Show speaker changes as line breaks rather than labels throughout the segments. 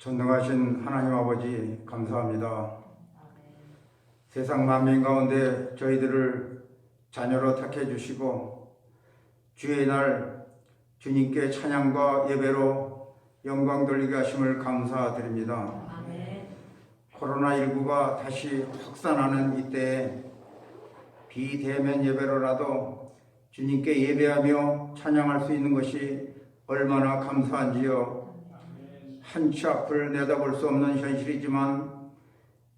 전능하신 하나님 아버지 감사합니다. 세상 만민 가운데 저희들을 자녀로 택해 주시고 주의 날 주님께 찬양과 예배로 영광 돌리게 하심을 감사드립니다. 코로나19가 다시 확산하는 이때에 비대면 예배로라도 주님께 예배하며 찬양할 수 있는 것이 얼마나 감사한지요. 한치 앞을 내다볼 수 없는 현실이지만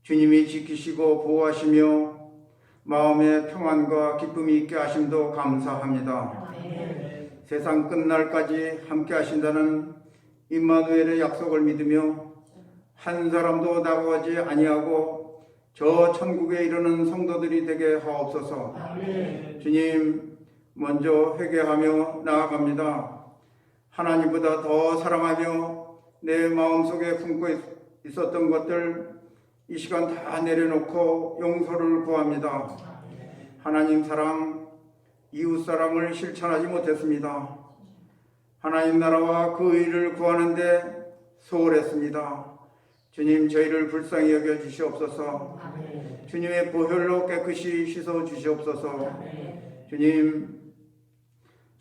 주님이 지키시고 보호하시며 마음의 평안과 기쁨이 있게 하심도 감사합니다. 세상 끝날까지 함께 하신다는 임마누엘의 약속을 믿으며 한 사람도 나가지 아니하고 저 천국에 이르는 성도들이 되게 하옵소서. 주님, 먼저 회개하며 나아갑니다. 하나님보다 더 사랑하며 내 마음속에 품고 있었던 것들 이 시간 다 내려놓고 용서를 구합니다. 하나님 사랑, 이웃 사랑을 실천하지 못했습니다. 하나님 나라와 그 의를 구하는데 소홀했습니다. 주님, 저희를 불쌍히 여겨 주시옵소서. 주님의 보혈로 깨끗이 씻어 주시옵소서. 주님,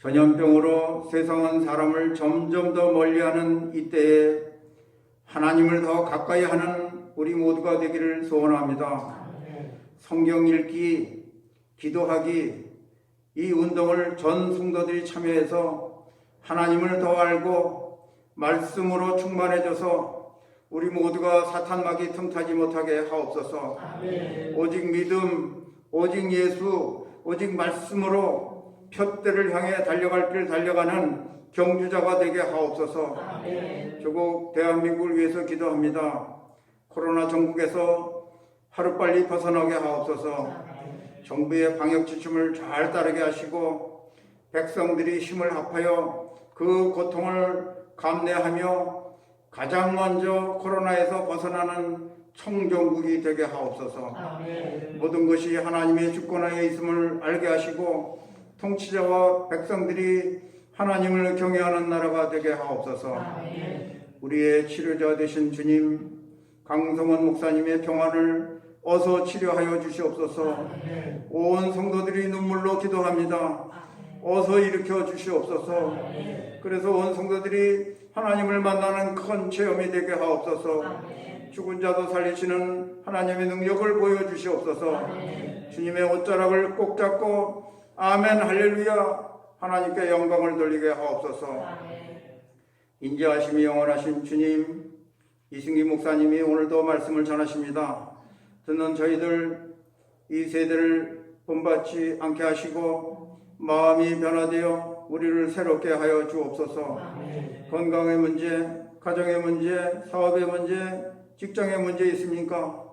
전염병으로 세상은 사람을 점점 더 멀리하는 이때에 하나님을 더 가까이 하는 우리 모두가 되기를 소원합니다. 성경 읽기, 기도하기, 이 운동을 전 성도들이 참여해서 하나님을 더 알고 말씀으로 충만해져서 우리 모두가 사탄마귀 틈타지 못하게 하옵소서. 오직 믿음, 오직 예수, 오직 말씀으로 푯대를 향해 달려갈 길 달려가는 경주자가 되게 하옵소서. 조국 대한민국을 위해서 기도합니다. 코로나 전국에서 하루빨리 벗어나게 하옵소서. 정부의 방역 지침을 잘 따르게 하시고 백성들이 힘을 합하여 그 고통을 감내하며 가장 먼저 코로나에서 벗어나는 청정국이 되게 하옵소서. 모든 것이 하나님의 주권하에 있음을 알게 하시고 통치자와 백성들이 하나님을 경외하는 나라가 되게 하옵소서. 우리의 치료자 되신 주님, 강성원 목사님의 평안을 어서 치료하여 주시옵소서. 온 성도들이 눈물로 기도합니다. 어서 일으켜 주시옵소서. 그래서 온 성도들이 하나님을 만나는 큰 체험이 되게 하옵소서. 죽은 자도 살리시는 하나님의 능력을 보여주시옵소서. 주님의 옷자락을 꼭 잡고 아멘 할렐루야 하나님께 영광을 돌리게 하옵소서. 인자하심이 영원하신 주님, 이승기 목사님이 오늘도 말씀을 전하십니다. 듣는 저희들 이 세대를 본받지 않게 하시고 마음이 변화되어 우리를 새롭게 하여 주옵소서. 건강의 문제, 가정의 문제, 사업의 문제, 직장의 문제 있습니까?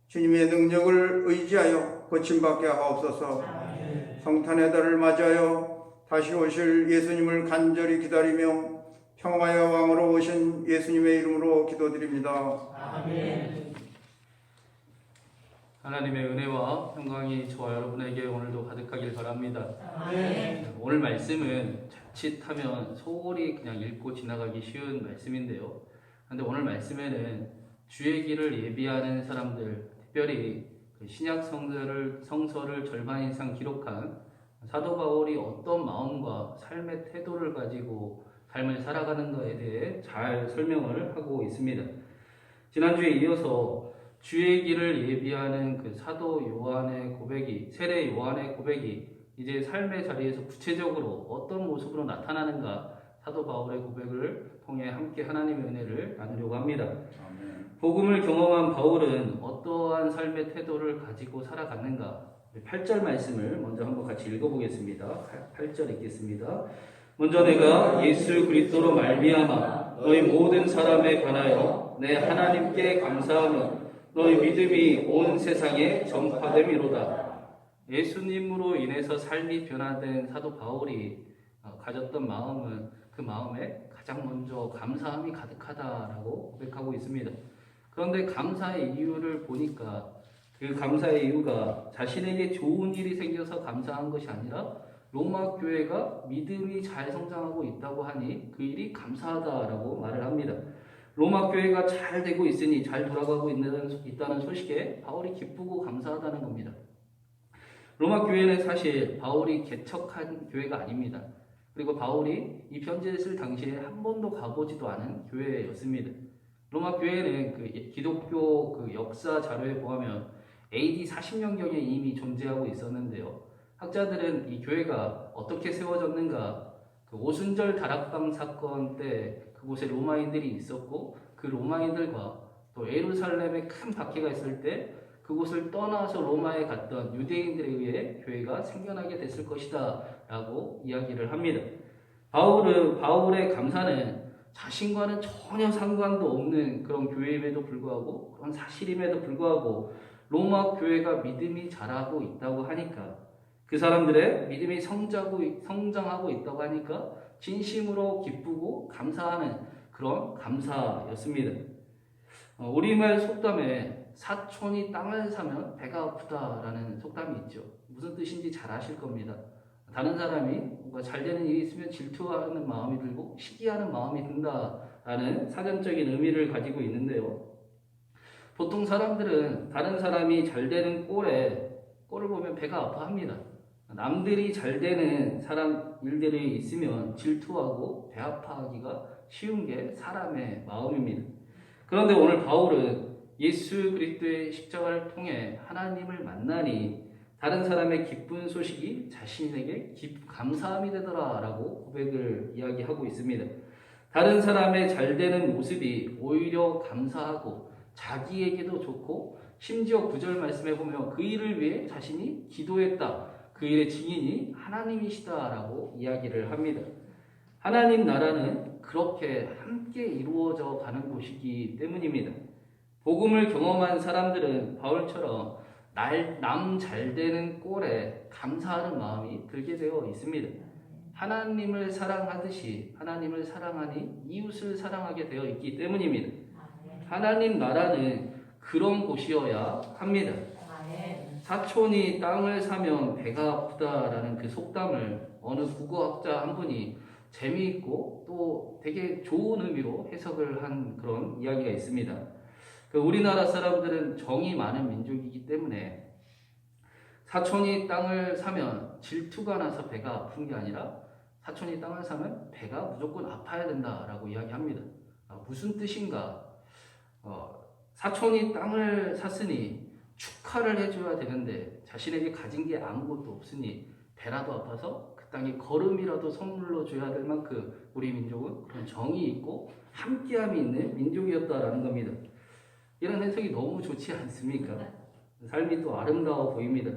주님의 능력을 의지하여 고침받게 하옵소서. 성탄의 달을 맞이하여 다시 오실 예수님을 간절히 기다리며 평화의 왕으로 오신 예수님의 이름으로 기도드립니다. 아멘.
하나님의 은혜와 영광이 저와 여러분에게 오늘도 가득하길 바랍니다.
아멘.
오늘 말씀은 자칫하면 소홀히 그냥 읽고 지나가기 쉬운 말씀인데요. 그런데 오늘 말씀에는 주의 길을 예비하는 사람들, 특별히 신약 성서를 절반 이상 기록한 사도 바울이 어떤 마음과 삶의 태도를 가지고 삶을 살아가는가에 대해 잘 설명을 하고 있습니다. 지난주에 이어서 주의 길을 예비하는 그 사도 요한의 고백이, 세례 요한의 고백이 이제 삶의 자리에서 구체적으로 어떤 모습으로 나타나는가 사도 바울의 고백을 통해 함께 하나님의 은혜를 나누려고 합니다. 복음을 경험한 바울은 어떠한 삶의 태도를 가지고 살아갔는가? 8절 말씀을 먼저 한번 같이 읽어보겠습니다. 8절 읽겠습니다. 먼저 내가 예수 그리스도로 말미암아 너희 모든 사람에 관하여 내 하나님께 감사하며 너희 믿음이 온 세상에 전파됨이로다. 예수님으로 인해서 삶이 변화된 사도 바울이 가졌던 마음은 그 마음에 가장 먼저 감사함이 가득하다라고 고백하고 있습니다. 그런데 감사의 이유를 보니까 그 감사의 이유가 자신에게 좋은 일이 생겨서 감사한 것이 아니라 로마 교회가 믿음이 잘 성장하고 있다고 하니 그 일이 감사하다라고 말을 합니다. 로마 교회가 잘 되고 있으니 잘 돌아가고 있다는 소식에 바울이 기쁘고 감사하다는 겁니다. 로마 교회는 사실 바울이 개척한 교회가 아닙니다. 그리고 바울이 이 편지를 쓸 당시에 한 번도 가보지도 않은 교회였습니다. 로마 교회는 그 기독교 그 역사 자료에 보면 AD 40년경에 이미 존재하고 있었는데요. 학자들은 이 교회가 어떻게 세워졌는가, 그 오순절 다락방 사건 때 그곳에 로마인들이 있었고 그 로마인들과 또 예루살렘에 큰 박해가 있을 때 그곳을 떠나서 로마에 갔던 유대인들에 의해 교회가 생겨나게 됐을 것이다 라고 이야기를 합니다. 바울의 감사는 자신과는 전혀 상관도 없는 그런 교회임에도 불구하고, 그런 사실임에도 불구하고 로마 교회가 믿음이 자라고 있다고 하니까, 그 사람들의 믿음이 성장하고 있다고 하니까 진심으로 기쁘고 감사하는 그런 감사였습니다. 우리말 속담에 사촌이 땅을 사면 배가 아프다라는 속담이 있죠. 무슨 뜻인지 잘 아실 겁니다. 다른 사람이 뭔가 잘 되는 일이 있으면 질투하는 마음이 들고 시기하는 마음이 든다라는 사전적인 의미를 가지고 있는데요. 보통 사람들은 다른 사람이 잘 되는 꼴을 보면 배가 아파합니다. 남들이 잘 되는 사람 일들이 있으면 질투하고 배 아파하기가 쉬운 게 사람의 마음입니다. 그런데 오늘 바울은 예수 그리스도의 십자가를 통해 하나님을 만나니 다른 사람의 기쁜 소식이 자신에게 감사함이 되더라 라고 고백을 이야기하고 있습니다. 다른 사람의 잘 되는 모습이 오히려 감사하고 자기에게도 좋고, 심지어 9절 말씀에 보면 그 일을 위해 자신이 기도했다, 그 일의 증인이 하나님이시다라고 이야기를 합니다. 하나님 나라는 그렇게 함께 이루어져 가는 곳이기 때문입니다. 복음을 경험한 사람들은 바울처럼 남 잘 되는 꼴에 감사하는 마음이 들게 되어 있습니다. 하나님을 사랑하듯이 하나님을 사랑하니 이웃을 사랑하게 되어 있기 때문입니다. 하나님 나라는 그런 곳이어야 합니다. 사촌이 땅을 사면 배가 아프다라는 그 속담을 어느 국어학자 한 분이 재미있고 또 되게 좋은 의미로 해석을 한 그런 이야기가 있습니다. 우리나라 사람들은 정이 많은 민족이기 때문에 사촌이 땅을 사면 질투가 나서 배가 아픈 게 아니라 사촌이 땅을 사면 배가 무조건 아파야 된다라고 이야기합니다. 무슨 뜻인가? 사촌이 땅을 샀으니 축하를 해줘야 되는데 자신에게 가진 게 아무것도 없으니 배라도 아파서 그 땅에 걸음이라도 선물로 줘야 될 만큼 우리 민족은 그런 정이 있고 함께함이 있는 민족이었다라는 겁니다. 이런 해석이 너무 좋지 않습니까? 삶이 또 아름다워 보입니다.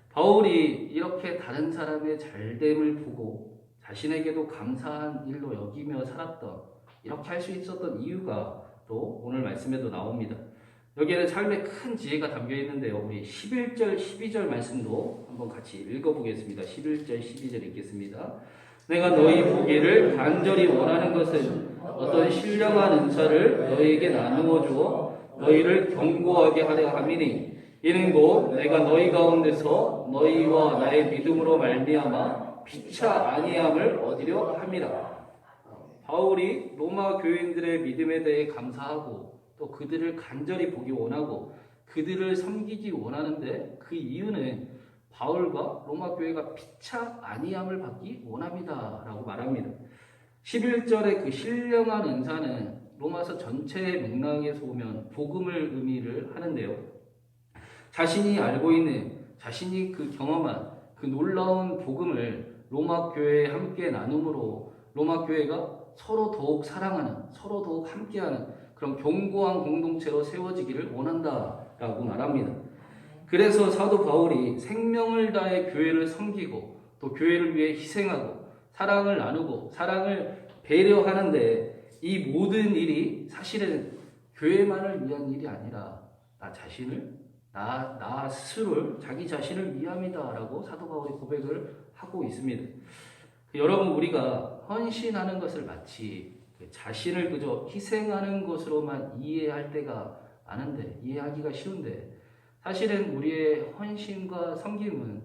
바울이 이렇게 다른 사람의 잘됨을 보고 자신에게도 감사한 일로 여기며 살았던, 이렇게 할 수 있었던 이유가 또 오늘 말씀에도 나옵니다. 여기에는 삶의 큰 지혜가 담겨 있는데요. 우리 11절, 12절 말씀도 한번 같이 읽어보겠습니다. 11절, 12절 읽겠습니다. 내가 너희 보기를 간절히 원하는 것은 어떤 신령한 은사를 너희에게 나누어 주어 너희를 견고하게 하려 함이니, 이는 곧 내가 너희 가운데서 너희와 나의 믿음으로 말미암아 피차 아니함을 얻으려 함이라. 바울이 로마 교인들의 믿음에 대해 감사하고 또 그들을 간절히 보기 원하고 그들을 섬기기 원하는데, 그 이유는 바울과 로마 교회가 피차 아니함을 받기 원합니다 라고 말합니다. 11절의 그 신령한 은사는 로마서 전체의 맥락에서 보면 복음을 의미를 하는데요. 자신이 알고 있는, 자신이 그 경험한 그 놀라운 복음을 로마 교회에 함께 나눔으로 로마 교회가 서로 더욱 사랑하는, 서로 더욱 함께하는 그런 견고한 공동체로 세워지기를 원한다라고 말합니다. 그래서 사도 바울이 생명을 다해 교회를 섬기고 또 교회를 위해 희생하고 사랑을 나누고 사랑을 배려하는데, 이 모든 일이 사실은 교회만을 위한 일이 아니라 나 스스로를, 자기 자신을 위함이다라고 사도 바울이 고백을 하고 있습니다. 여러분, 우리가 헌신하는 것을 마치 자신을 그저 희생하는 것으로만 이해할 때가 많은데, 이해하기가 쉬운데, 사실은 우리의 헌신과 섬김은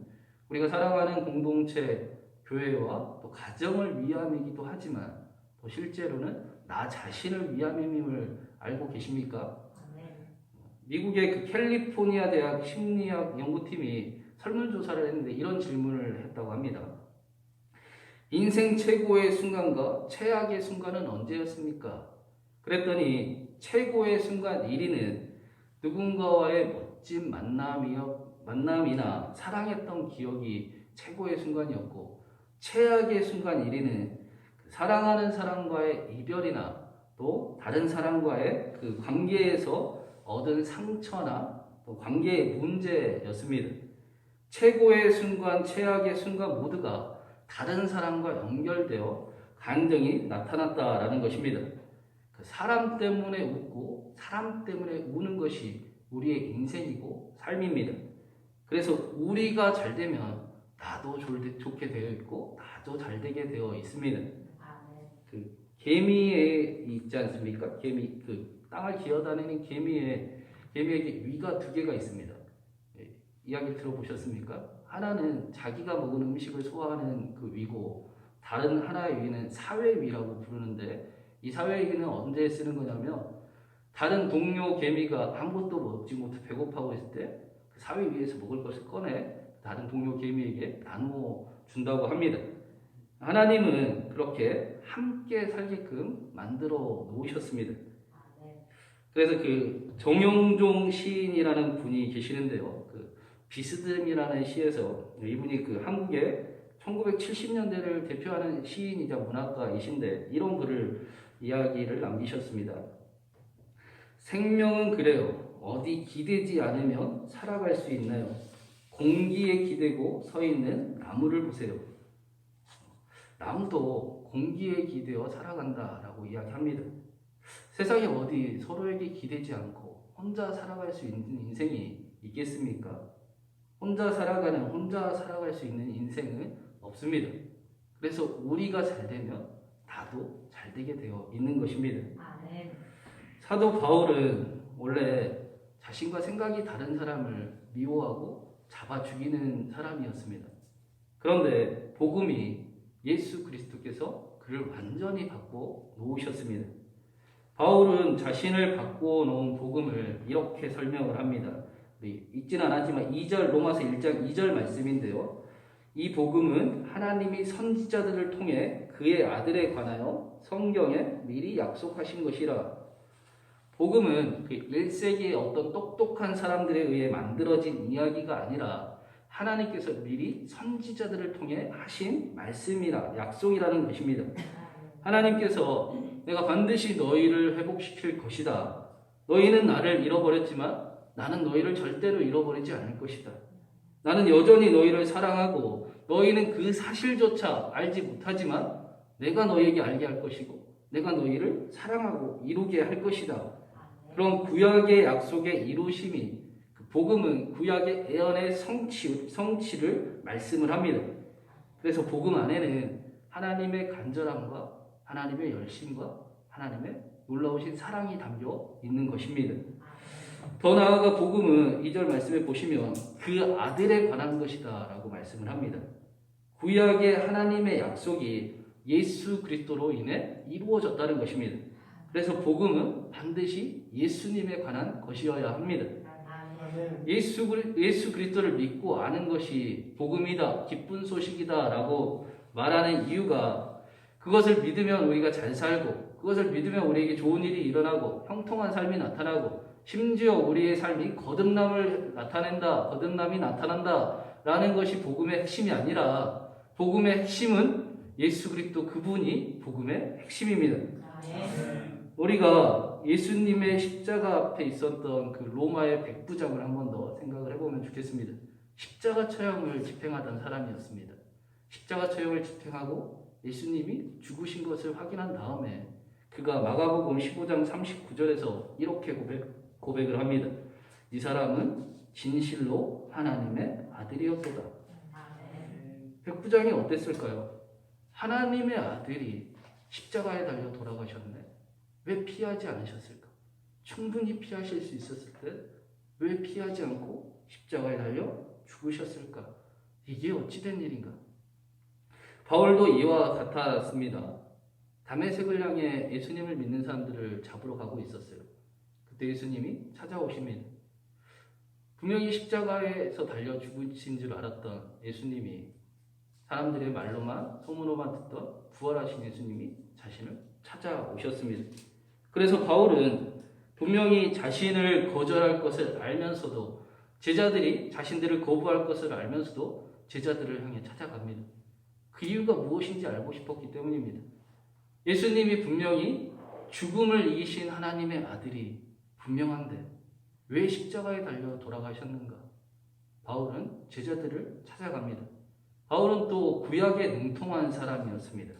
우리가 사랑하는 공동체, 교회와 또 가정을 위함이기도 하지만, 또 실제로는 나 자신을 위함임을 알고 계십니까? 미국의 그 캘리포니아 대학 심리학 연구팀이 설문조사를 했는데 이런 질문을 했다고 합니다. 인생 최고의 순간과 최악의 순간은 언제였습니까? 그랬더니 최고의 순간 1위는 누군가와의 멋진 만남이나 사랑했던 기억이 최고의 순간이었고, 최악의 순간 1위는 사랑하는 사람과의 이별이나 또 다른 사람과의 그 관계에서 얻은 상처나 또 관계의 문제였습니다. 최고의 순간, 최악의 순간 모두가 다른 사람과 연결되어 감정이 나타났다라는 것입니다. 그 사람 때문에 웃고 사람 때문에 우는 것이 우리의 인생이고 삶입니다. 그래서 우리가 잘 되면 나도 좋게 되어 있고 나도 잘 되게 되어 있습니다. 그 개미에 있지 않습니까? 개미, 그 땅을 기어다니는 개미에게 위가 두 개가 있습니다. 이야기 들어보셨습니까? 하나는 자기가 먹은 음식을 소화하는 그 위고, 다른 하나의 위는 사회위라고 부르는데, 이 사회위는 언제 쓰는 거냐면 다른 동료 개미가 아무것도 먹지 못해 배고파하고 있을 때 그 사회위에서 먹을 것을 꺼내 다른 동료 개미에게 나누어 준다고 합니다. 하나님은 그렇게 함께 살게끔 만들어 놓으셨습니다. 그래서 그 정용종 시인이라는 분이 계시는데요. 그 비스듬이라는 시에서 이분이 그 한국의 1970년대를 대표하는 시인이자 문학가이신데 이런 글을 이야기를 남기셨습니다. 생명은 그래요. 어디 기대지 않으면 살아갈 수 있나요? 공기에 기대고 서 있는 나무를 보세요. 나무도 공기에 기대어 살아간다라고 이야기합니다. 세상에 어디 서로에게 기대지 않고 혼자 살아갈 수 있는 인생이 있겠습니까? 혼자 살아갈 수 있는 인생은 없습니다. 그래서 우리가 잘 되면 나도 잘 되게 되어 있는 것입니다. 사도 바울은 원래 자신과 생각이 다른 사람을 미워하고 잡아 죽이는 사람이었습니다. 그런데 복음이 예수 그리스도께서 그를 완전히 바꿔 놓으셨습니다. 바울은 자신을 바꿔 놓은 복음을 이렇게 설명을 합니다. 읽지는 않았지만 로마서 1장 2절 말씀인데요. 이 복음은 하나님이 선지자들을 통해 그의 아들에 관하여 성경에 미리 약속하신 것이라. 복음은 그 1세기의 어떤 똑똑한 사람들에 의해 만들어진 이야기가 아니라 하나님께서 미리 선지자들을 통해 하신 말씀이라, 약속이라는 것입니다. 하나님께서 내가 반드시 너희를 회복시킬 것이다. 너희는 나를 잃어버렸지만 나는 너희를 절대로 잃어버리지 않을 것이다. 나는 여전히 너희를 사랑하고 너희는 그 사실조차 알지 못하지만 내가 너희에게 알게 할 것이고 내가 너희를 사랑하고 이루게 할 것이다. 그런 구약의 약속의 이루심이, 그 복음은 구약의 예언의 성취를 말씀을 합니다. 그래서 복음 안에는 하나님의 간절함과 하나님의 열심과 하나님의 놀라우신 사랑이 담겨 있는 것입니다. 더 나아가 복음은 2절 말씀에 보시면 그 아들에 관한 것이다 라고 말씀을 합니다. 구약의 하나님의 약속이 예수 그리스도로 인해 이루어졌다는 것입니다. 그래서 복음은 반드시 예수님에 관한 것이어야 합니다. 예수 그리스도를 믿고 아는 것이 복음이다, 기쁜 소식이다 라고 말하는 이유가, 그것을 믿으면 우리가 잘 살고 그것을 믿으면 우리에게 좋은 일이 일어나고 형통한 삶이 나타나고 심지어 우리의 삶이 거듭남이 나타난다 라는 것이 복음의 핵심이 아니라, 복음의 핵심은 예수 그리스도 그분이 복음의 핵심입니다. 우리가 예수님의 십자가 앞에 있었던 그 로마의 백부장을 한 번 더 생각을 해보면 좋겠습니다. 십자가 처형을 집행하던 사람이었습니다. 십자가 처형을 집행하고 예수님이 죽으신 것을 확인한 다음에 그가 마가복음 15장 39절에서 이렇게 고백을 합니다. 이 사람은 진실로 하나님의 아들이었도다. 백부장이 어땠을까요? 하나님의 아들이 십자가에 달려 돌아가셨네. 왜 피하지 않으셨을까? 충분히 피하실 수 있었을 때 왜 피하지 않고 십자가에 달려 죽으셨을까? 이게 어찌된 일인가? 바울도 이와 같았습니다. 다메섹을 향해 예수님을 믿는 사람들을 잡으러 가고 있었어요. 그때 예수님이 찾아오십니다. 분명히 십자가에서 달려 죽으신 줄 알았던 예수님이 사람들의 말로만 소문으로만 듣던 부활하신 예수님이 자신을 찾아오셨습니다. 그래서 바울은 분명히 자신을 거절할 것을 알면서도 제자들이 자신들을 거부할 것을 알면서도 제자들을 향해 찾아갑니다. 그 이유가 무엇인지 알고 싶었기 때문입니다. 예수님이 분명히 죽음을 이기신 하나님의 아들이 분명한데 왜 십자가에 달려 돌아가셨는가? 바울은 제자들을 찾아갑니다. 바울은 또 구약에 능통한 사람이었습니다.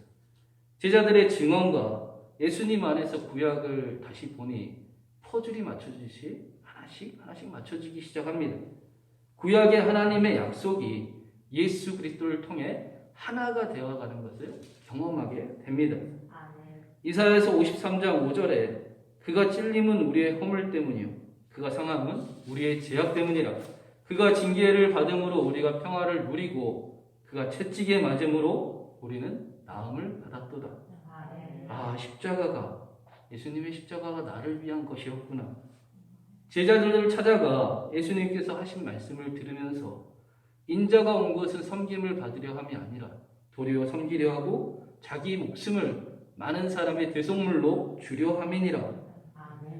제자들의 증언과 예수님 안에서 구약을 다시 보니 퍼즐이 맞춰지듯이 하나씩 맞춰지기 시작합니다. 구약의 하나님의 약속이 예수 그리스도를 통해 하나가 되어가는 것을 경험하게 됩니다. 이사야서 53장 5절에 그가 찔림은 우리의 허물 때문이요 그가 상함은 우리의 죄악 때문이라. 그가 징계를 받음으로 우리가 평화를 누리고 그가 채찍에 맞음으로 우리는 나음을 받았도다. 십자가가 예수님의 십자가가 나를 위한 것이었구나. 제자들을 찾아가 예수님께서 하신 말씀을 들으면서 인자가 온 것은 섬김을 받으려 함이 아니라 도리어 섬기려 하고 자기 목숨을 많은 사람의 대속물로 주려 함이니라.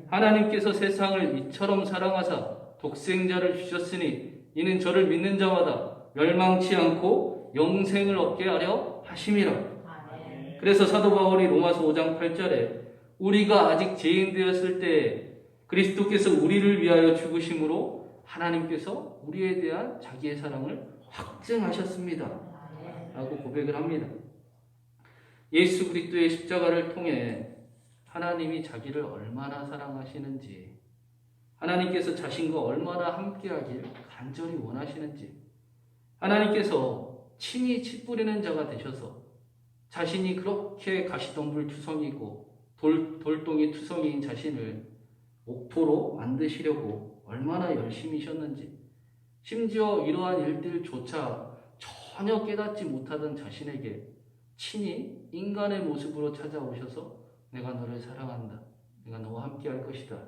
하나님께서 세상을 이처럼 사랑하사 독생자를 주셨으니 이는 저를 믿는 자마다 멸망치 않고 영생을 얻게 하려 하심이라. 그래서 사도 바울이 로마서 5장 8절에 우리가 아직 죄인 되었을 때 그리스도께서 우리를 위하여 죽으심으로 하나님께서 우리에 대한 자기의 사랑을 확증하셨습니다 라고 고백을 합니다. 예수 그리스도의 십자가를 통해 하나님이 자기를 얼마나 사랑하시는지, 하나님께서 자신과 얼마나 함께하길 간절히 원하시는지, 하나님께서 친히 치 뿌리는 자가 되셔서 자신이 그렇게 가시덤불 투성이고 돌덩이 투성이인 자신을 옥토로 만드시려고 얼마나 열심히셨는지, 심지어 이러한 일들조차 전혀 깨닫지 못하던 자신에게 친히 인간의 모습으로 찾아오셔서 내가 너를 사랑한다. 내가 너와 함께 할 것이다.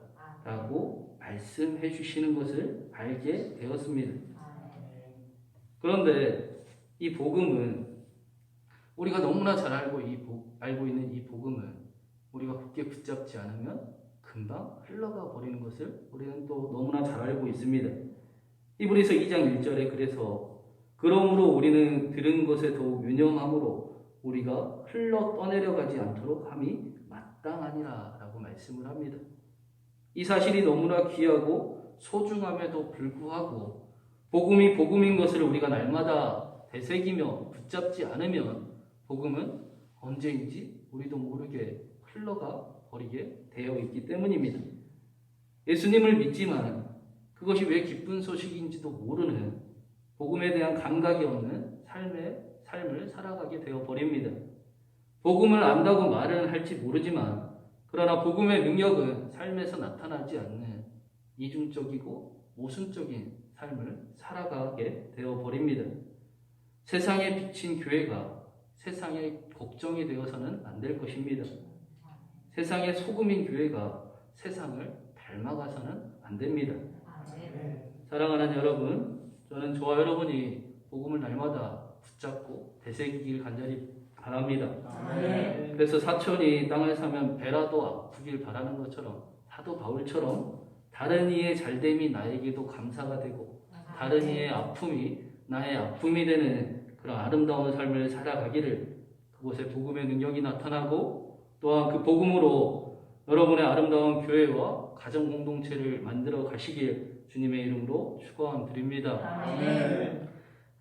라고 말씀해 주시는 것을 알게 되었습니다. 그런데 이 복음은 우리가 너무나 잘 알고 있는 이 복음은 우리가 굳게 붙잡지 않으면 금방 흘러가 버리는 것을 우리는 또 너무나 잘 알고 있습니다. 히브리서 2장 1절에 그래서 그러므로 우리는 들은 것에 더욱 유념함으로 우리가 흘러 떠내려 가지 않도록 함이 마땅하니라 라고 말씀을 합니다. 이 사실이 너무나 귀하고 소중함에도 불구하고 복음이 복음인 것을 우리가 날마다 되새기며 붙잡지 않으면 복음은 언제인지 우리도 모르게 흘러가 버리게 되어 있기 때문입니다. 예수님을 믿지만 그것이 왜 기쁜 소식인지도 모르는 복음에 대한 감각이 없는 삶을 살아가게 되어 버립니다. 복음을 안다고 말은 할지 모르지만 그러나 복음의 능력은 삶에서 나타나지 않는 이중적이고 모순적인 삶을 살아가게 되어 버립니다. 세상에 비친 교회가 세상의 걱정이 되어서는 안 될 것입니다. 세상의 소금인 교회가 세상을 닮아가서는 안 됩니다. 사랑하는 여러분, 저는 저와 여러분이 복음을 날마다 붙잡고 되새기길 간절히 바랍니다. 그래서 사촌이 땅을 사면 배라도 아프길 바라는 것처럼 사도 바울처럼 다른 이의 잘됨이 나에게도 감사가 되고 다른 이의 아픔이 나의 아픔이 되는 그런 아름다운 삶을 살아가기를, 그곳에 복음의 능력이 나타나고 또한 그 복음으로 여러분의 아름다운 교회와 가정 공동체를 만들어 가시길 주님의 이름으로 축원드립니다.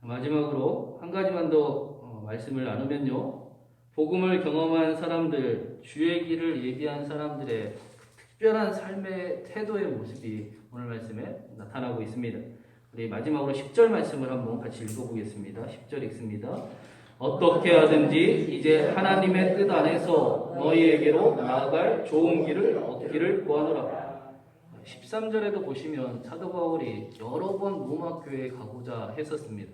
마지막으로 한 가지만 더 말씀을 나누면요, 복음을 경험한 사람들, 주의 길을 예비한 사람들의 특별한 삶의 태도의 모습이 오늘 말씀에 나타나고 있습니다. 우리 마지막으로 10절 말씀을 한번 같이 읽어보겠습니다. 10절 읽습니다. 어떻게 하든지 이제 하나님의 뜻 안에서 너희에게로 나아갈 좋은 길을 얻기를 구하노라. 13절에도 보시면 사도 바울이 여러 번 로마 교회에 가고자 했었습니다.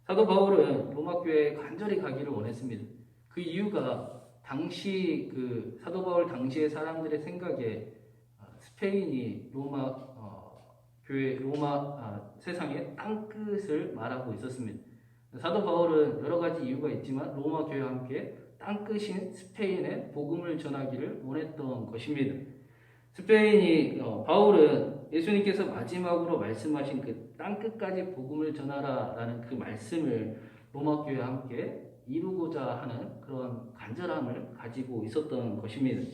사도 바울은 로마 교회에 간절히 가기를 원했습니다. 그 이유가 당시 그 사도 바울 당시의 사람들의 생각에 스페인이 로마 교회 세상의 땅끝을 말하고 있었습니다. 사도 바울은 여러 가지 이유가 있지만 로마 교회와 함께 땅끝인 스페인에 복음을 전하기를 원했던 것입니다. 바울은 예수님께서 마지막으로 말씀하신 그 땅끝까지 복음을 전하라라는 그 말씀을 로마 교회와 함께 이루고자 하는 그런 간절함을 가지고 있었던 것입니다.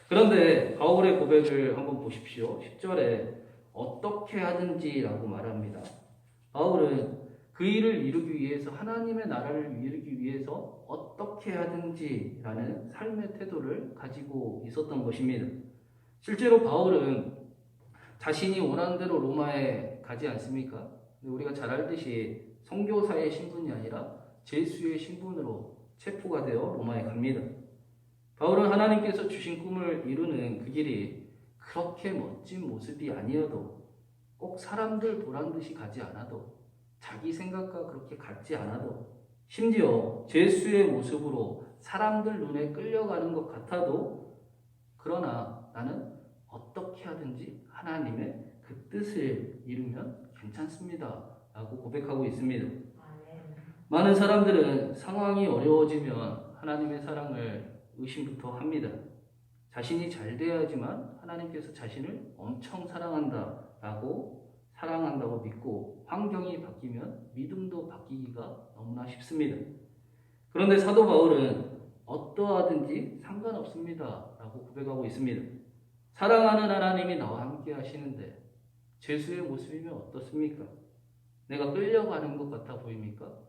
그런데 바울의 고백을 한번 보십시오. 10절에 어떻게 하든지라고 말합니다. 바울은 그 일을 이루기 위해서, 하나님의 나라를 이루기 위해서 어떻게 하든지라는 삶의 태도를 가지고 있었던 것입니다. 실제로 바울은 자신이 원하는 대로 로마에 가지 않습니까? 우리가 잘 알듯이 선교사의 신분이 아니라 제수의 신분으로 체포가 되어 로마에 갑니다. 바울은 하나님께서 주신 꿈을 이루는 그 길이 그렇게 멋진 모습이 아니어도, 꼭 사람들 보란 듯이 가지 않아도, 자기 생각과 그렇게 같지 않아도, 심지어 제수의 모습으로 사람들 눈에 끌려가는 것 같아도, 그러나 나는 어떻게 하든지 하나님의 그 뜻을 이루면 괜찮습니다 라고 고백하고 있습니다. 많은 사람들은 상황이 어려워지면 하나님의 사랑을 의심부터 합니다. 자신이 잘 돼야지만 하나님께서 자신을 엄청 사랑한다고 믿고, 환경이 바뀌면 믿음도 바뀌기가 너무나 쉽습니다. 그런데 사도 바울은 어떠하든지 상관없습니다 라고 고백하고 있습니다. 사랑하는 하나님이 나와 함께 하시는데 제수의 모습이면 어떻습니까? 내가 끌려가는 것 같아 보입니까?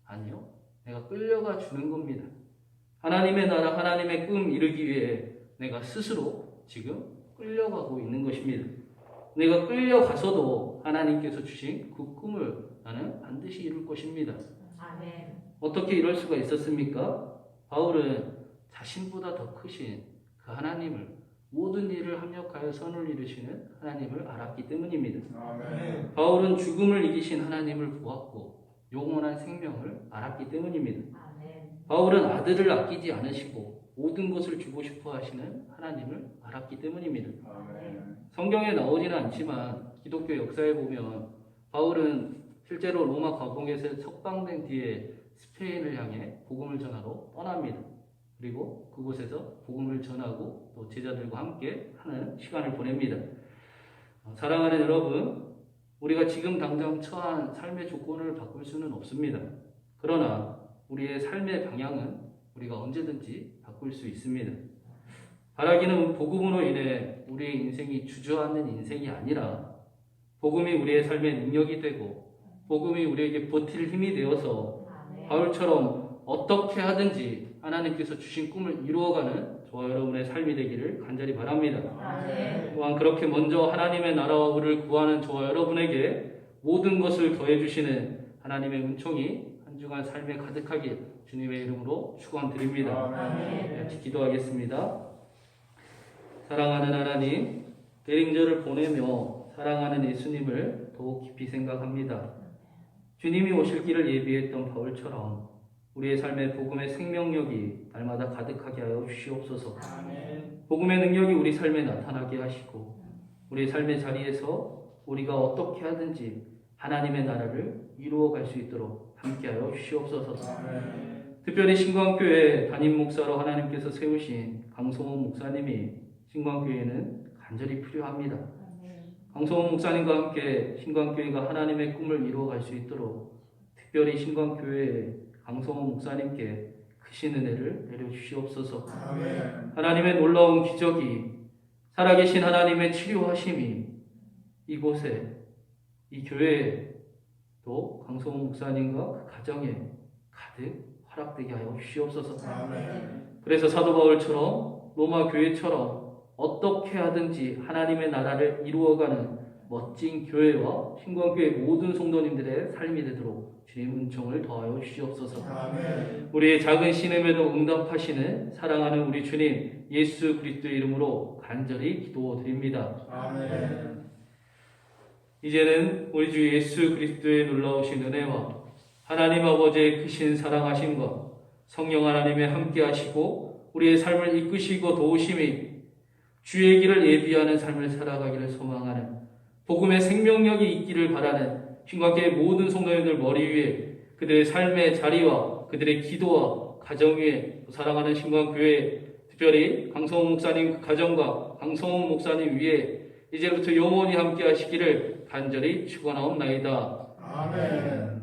아니요. 내가 끌려가 주는 겁니다. 하나님의 나라, 하나님의 꿈 이루기 위해 내가 스스로 지금 끌려가고 있는 것입니다. 내가 끌려가서도 하나님께서 주신 그 꿈을 나는 반드시 이룰 것입니다.
아멘.
어떻게 이럴 수가 있었습니까? 바울은 자신보다 더 크신 그 하나님을, 모든 일을 합력하여 선을 이루시는 하나님을 알았기 때문입니다.
아멘.
바울은 죽음을 이기신 하나님을 보았고 영원한 생명을 알았기 때문입니다.
아멘.
바울은 아들을 아끼지 않으시고 모든 것을 주고 싶어 하시는 하나님을 알았기 때문입니다.
아멘.
성경에 나오지는 않지만 기독교 역사에 보면 바울은 실제로 로마 감옥에서 석방된 뒤에 스페인을 향해 복음을 전하러 떠납니다. 그리고 그곳에서 복음을 전하고 또 제자들과 함께 하는 시간을 보냅니다. 사랑하는 여러분, 우리가 지금 당장 처한 삶의 조건을 바꿀 수는 없습니다. 그러나 우리의 삶의 방향은 우리가 언제든지 바꿀 수 있습니다. 바라기는 복음으로 인해 우리의 인생이 주저앉는 인생이 아니라, 복음이 우리의 삶의 능력이 되고 복음이 우리에게 버틸 힘이 되어서
아멘.
바울처럼 어떻게 하든지 하나님께서 주신 꿈을 이루어가는 저와 여러분의 삶이 되기를 간절히 바랍니다.
아멘.
또한 그렇게 먼저 하나님의 나라와 의를 구하는 저와 여러분에게 모든 것을 더해주시는 하나님의 은총이 한 주간 삶에 가득하길 주님의 이름으로 축원드립니다.
아멘.
같이 기도하겠습니다. 사랑하는 하나님, 대ring절을 보내며 사랑하는 예수님을 더욱 깊이 생각합니다. 주님이 오실 길을 예비했던 바울처럼 우리의 삶에 복음의 생명력이 날마다 가득하게 하여 주시옵소서. 복음의 능력이 우리 삶에 나타나게 하시고 우리의 삶의 자리에서 우리가 어떻게 하든지 하나님의 나라를 이루어갈 수 있도록 함께하여 주시옵소서. 특별히 신광교회 담임 목사로 하나님께서 세우신 강성호 목사님이 신광교회에는 간절히 필요합니다. 강성호 목사님과 함께 신광교회가 하나님의 꿈을 이루어갈 수 있도록 특별히 신광교회에 강성호 목사님께 크신 은혜를 내려주시옵소서. 하나님의 놀라운 기적이, 살아계신 하나님의 치료하심이 이곳에, 이 교회에, 또 강성호 목사님과 그 가정에 가득 허락되게 하여 주시옵소서. 그래서 사도 바울처럼 로마 교회처럼 어떻게 하든지 하나님의 나라를 이루어가는 멋진 교회와 신광교회 모든 성도님들의 삶이 되도록 주님 은총을 더하여 주시옵소서. 우리의 작은 신음에도 응답하시는 사랑하는 우리 주님 예수 그리스도의 이름으로 간절히 기도드립니다. 이제는 우리 주 예수 그리스도의 놀라우신 은혜와 하나님 아버지의 크신 사랑하심과 성령 하나님의 함께 하시고 우리의 삶을 이끄시고 도우심이 주의 길을 예비하는 삶을 살아가기를 소망하는 복음의 생명력이 있기를 바라는 신관계의 모든 성도님들 머리 위에 그들의 삶의 자리와 그들의 기도와 가정 위에 사랑하는 신관교회 특별히 강성훈 목사님 가정과 강성훈 목사님 위에 이제부터 영원히 함께 하시기를 간절히 축원하옵나이다.
아멘.